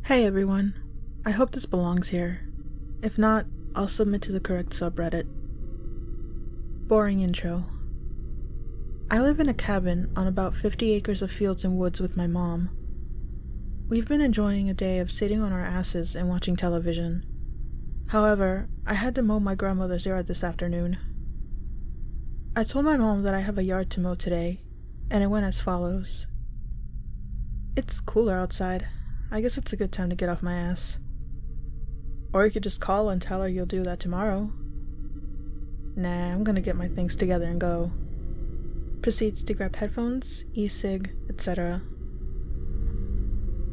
Hey everyone, I hope this belongs here. If not, I'll submit to the correct subreddit. Boring intro. I live in a cabin on about 50 acres of fields and woods with my mom. We've been enjoying a day of sitting on our asses and watching television. However, I had to mow my grandmother's yard this afternoon. I told my mom that I have a yard to mow today, and it went as follows. It's cooler outside. I guess it's a good time to get off my ass. Or you could just call and tell her you'll do that tomorrow. Nah, I'm gonna get my things together and go. Proceeds to grab headphones, e-cig, etc.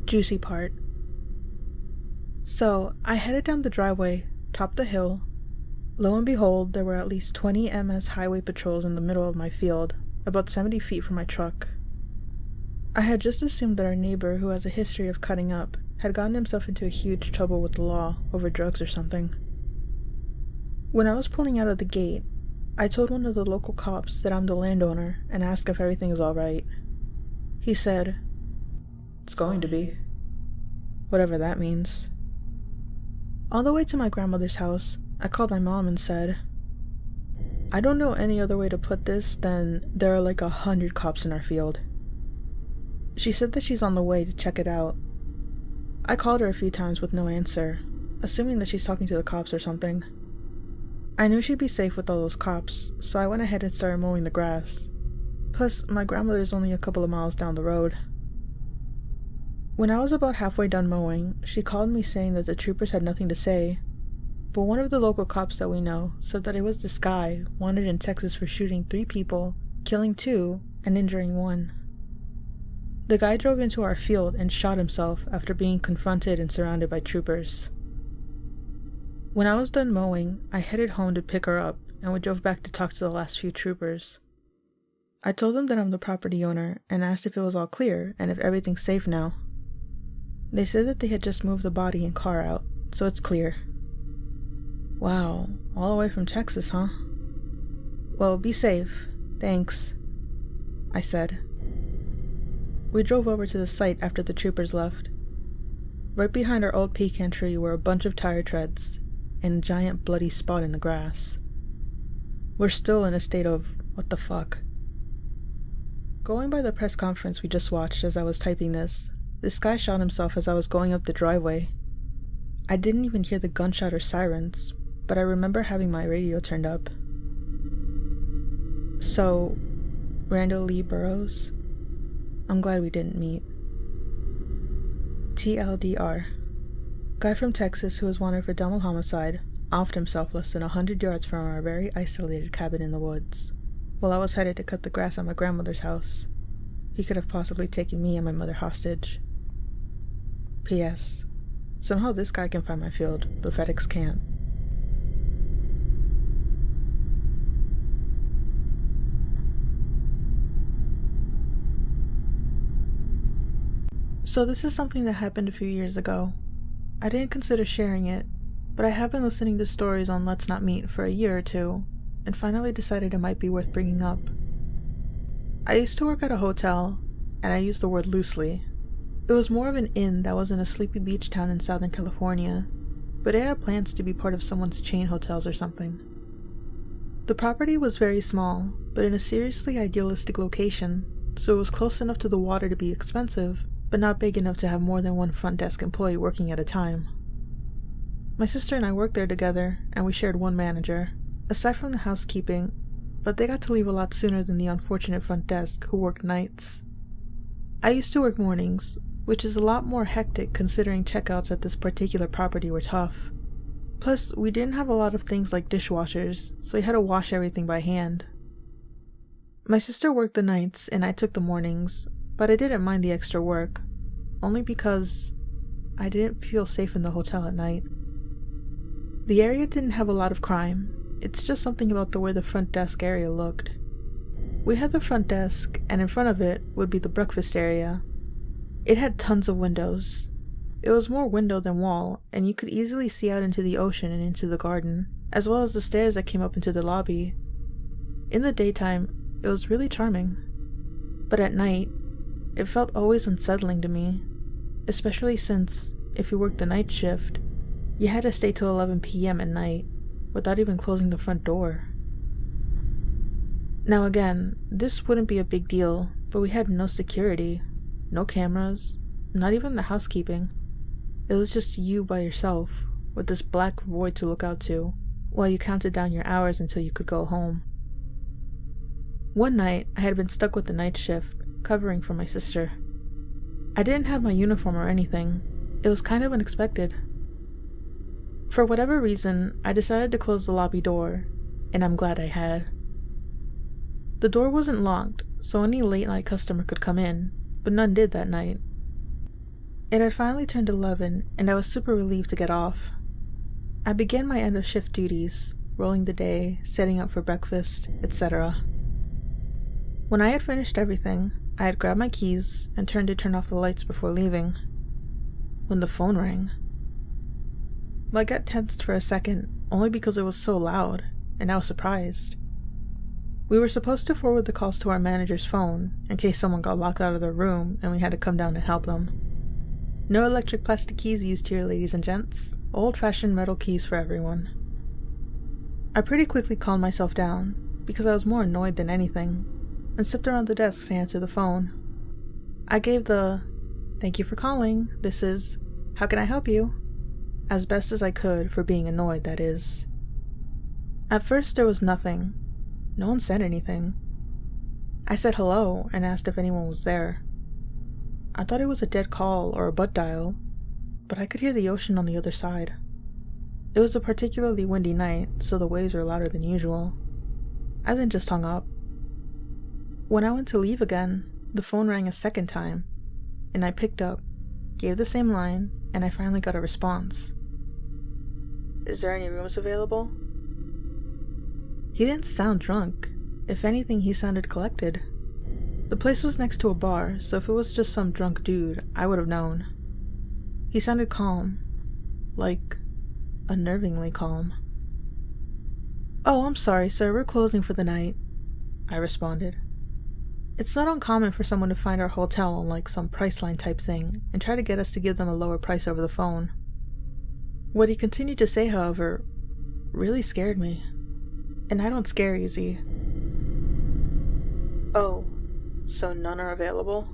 Juicy part. So, I headed down the driveway, topped the hill. Lo and behold, there were at least 20 MS highway patrols in the middle of my field, about 70 feet from my truck. I had just assumed that our neighbor, who has a history of cutting up, had gotten himself into a huge trouble with the law over drugs or something. When I was pulling out of the gate, I told one of the local cops that I'm the landowner and asked if everything is alright. He said, "It's going to be." Whatever that means. On the way to my grandmother's house, I called my mom and said, "I don't know any other way to put this than there are like 100 cops in our field." She said that she's on the way to check it out. I called her a few times with no answer, assuming that she's talking to the cops or something. I knew she'd be safe with all those cops, so I went ahead and started mowing the grass. Plus, my grandmother's only a couple of miles down the road. When I was about halfway done mowing, she called me saying that the troopers had nothing to say, but one of the local cops that we know said that it was this guy wanted in Texas for shooting 3 people, killing 2, and injuring 1. The guy drove into our field and shot himself after being confronted and surrounded by troopers. When I was done mowing, I headed home to pick her up, and we drove back to talk to the last few troopers. I told them that I'm the property owner and asked if it was all clear and if everything's safe now. They said that they had just moved the body and car out, so it's clear. Wow, all the way from Texas, huh? Well, be safe. Thanks, I said. We drove over to the site after the troopers left. Right behind our old pecan tree were a bunch of tire treads and a giant bloody spot in the grass. We're still in a state of what the fuck. Going by the press conference we just watched as I was typing this guy shot himself as I was going up the driveway. I didn't even hear the gunshot or sirens, but I remember having my radio turned up. So, Randall Lee Burroughs? I'm glad we didn't meet. TLDR. Guy from Texas who was wanted for double homicide offed himself less than 100 yards from our very isolated cabin in the woods. While I was headed to cut the grass at my grandmother's house, he could have possibly taken me and my mother hostage. P.S. Somehow this guy can find my field, but FedEx can't. So this is something that happened a few years ago. I didn't consider sharing it, but I have been listening to stories on Let's Not Meet for a year or two, and finally decided it might be worth bringing up. I used to work at a hotel, and I use the word loosely. It was more of an inn that was in a sleepy beach town in Southern California, but it had plans to be part of someone's chain hotels or something. The property was very small, but in a seriously idealistic location, so it was close enough to the water to be expensive, but not big enough to have more than one front desk employee working at a time. My sister and I worked there together, and we shared one manager, aside from the housekeeping, but they got to leave a lot sooner than the unfortunate front desk who worked nights. I used to work mornings, which is a lot more hectic considering checkouts at this particular property were tough. Plus, we didn't have a lot of things like dishwashers, so we had to wash everything by hand. My sister worked the nights, and I took the mornings, but I didn't mind the extra work, only because I didn't feel safe in the hotel at night. The area didn't have a lot of crime, it's just something about the way the front desk area looked. We had the front desk, and in front of it would be the breakfast area. It had tons of windows. It was more window than wall, and you could easily see out into the ocean and into the garden, as well as the stairs that came up into the lobby. In the daytime, it was really charming. But at night, it felt always unsettling to me, especially since if you worked the night shift, you had to stay till 11 p.m. at night without even closing the front door. Now again, this wouldn't be a big deal, but we had no security, no cameras, not even the housekeeping. It was just you by yourself, with this black void to look out to, while you counted down your hours until you could go home. One night, I had been stuck with the night shift, covering for my sister. I didn't have my uniform or anything. It was kind of unexpected. For whatever reason, I decided to close the lobby door, and I'm glad I had. The door wasn't locked, so any late-night customer could come in, but none did that night. It had finally turned 11, and I was super relieved to get off. I began my end-of-shift duties, rolling the day, setting up for breakfast, etc. When I had finished everything, I had grabbed my keys and turned to turn off the lights before leaving, when the phone rang. I got tensed for a second, only because it was so loud, and I was surprised. We were supposed to forward the calls to our manager's phone, in case someone got locked out of their room and we had to come down and help them. No electric plastic keys used here, ladies and gents. Old-fashioned metal keys for everyone. I pretty quickly calmed myself down, because I was more annoyed than anything, and stepped around the desk to answer the phone. I gave the, "Thank you for calling, this is, how can I help you?" as best as I could for being annoyed, that is. At first there was nothing. No one said anything. I said hello and asked if anyone was there. I thought it was a dead call or a butt dial, but I could hear the ocean on the other side. It was a particularly windy night, so the waves were louder than usual. I then just hung up. When I went to leave again, the phone rang a second time, and I picked up, gave the same line, and I finally got a response. "Is there any rooms available?" He didn't sound drunk. If anything, he sounded collected. The place was next to a bar, so if it was just some drunk dude, I would have known. He sounded calm. Like, unnervingly calm. "Oh, I'm sorry, sir, we're closing for the night," I responded. It's not uncommon for someone to find our hotel on like some Priceline type thing and try to get us to give them a lower price over the phone. What he continued to say, however, really scared me. And I don't scare easy. "Oh, so none are available?"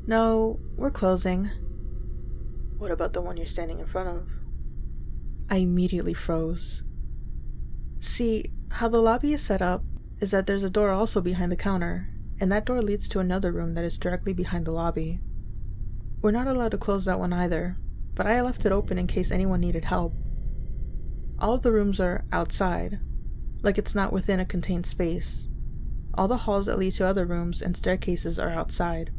"No, we're closing." "What about the one you're standing in front of?" I immediately froze. See, how the lobby is set up is that there's a door also behind the counter, and that door leads to another room that is directly behind the lobby. We're not allowed to close that one either, but I left it open in case anyone needed help. All of the rooms are outside, like it's not within a contained space. All the halls that lead to other rooms and staircases are outside,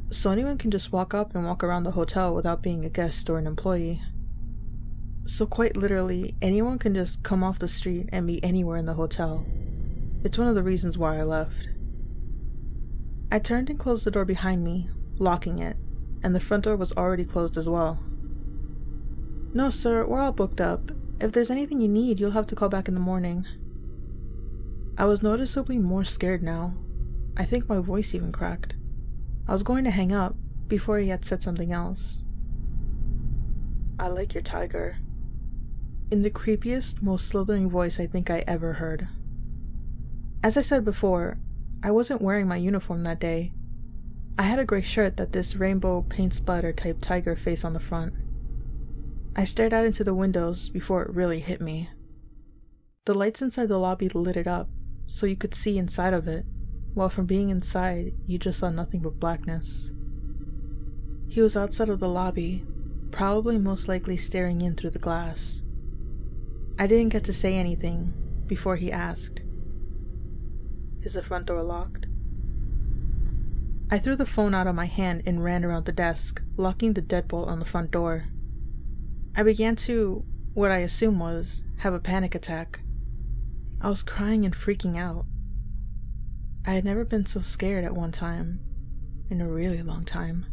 so anyone can just walk up and walk around the hotel without being a guest or an employee. So quite literally, anyone can just come off the street and be anywhere in the hotel. It's one of the reasons why I left. I turned and closed the door behind me, locking it, and the front door was already closed as well. "No, sir, we're all booked up. If there's anything you need, you'll have to call back in the morning." I was noticeably more scared now. I think my voice even cracked. I was going to hang up before he had said something else. "I like your tiger," in the creepiest, most slithering voice I think I ever heard. As I said before, I wasn't wearing my uniform that day. I had a gray shirt that this rainbow paint splatter type tiger face on the front. I stared out into the windows before it really hit me. The lights inside the lobby lit it up, so you could see inside of it, while from being inside, you just saw nothing but blackness. He was outside of the lobby, probably most likely staring in through the glass. I didn't get to say anything before he asked, "Is the front door locked?" I threw the phone out of my hand and ran around the desk, locking the deadbolt on the front door. I began to, what I assume was, have a panic attack. I was crying and freaking out. I had never been so scared at one time, in a really long time.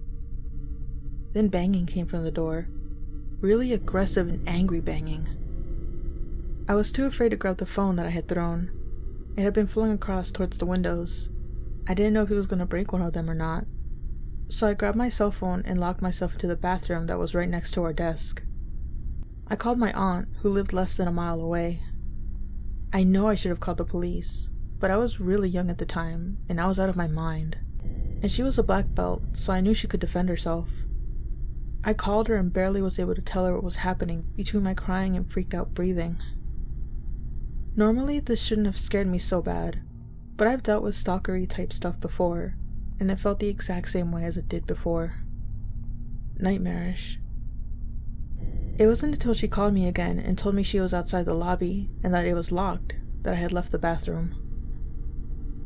Then banging came from the door, really aggressive and angry banging. I was too afraid to grab the phone that I had thrown. It had been flung across towards the windows. I didn't know if he was going to break one of them or not, So I grabbed my cell phone and locked myself into the bathroom that was right next to our desk. I called my aunt, who lived less than a mile away. I know I should have called the police, but I was really young at the time, and I was out of my mind. And she was a black belt, so I knew she could defend herself. I called her and barely was able to tell her what was happening between my crying and freaked out breathing. Normally, this shouldn't have scared me so bad, but I've dealt with stalkery type stuff before, and it felt the exact same way as it did before. Nightmarish. It wasn't until she called me again and told me she was outside the lobby and that it was locked that I had left the bathroom.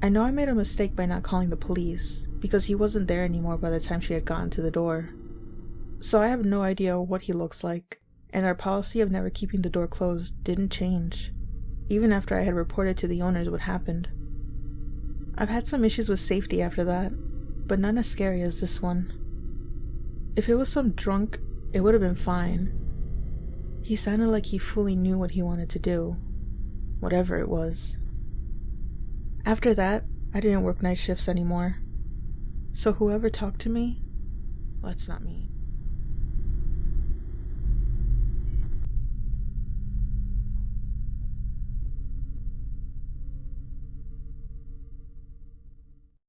I know I made a mistake by not calling the police, because he wasn't there anymore by the time she had gotten to the door. So I have no idea what he looks like, and our policy of never keeping the door closed didn't change, even after I had reported to the owners what happened. I've had some issues with safety after that, but none as scary as this one. If it was some drunk, it would have been fine. He sounded like he fully knew what he wanted to do, whatever it was. After that, I didn't work night shifts anymore. So whoever talked to me, that's not me.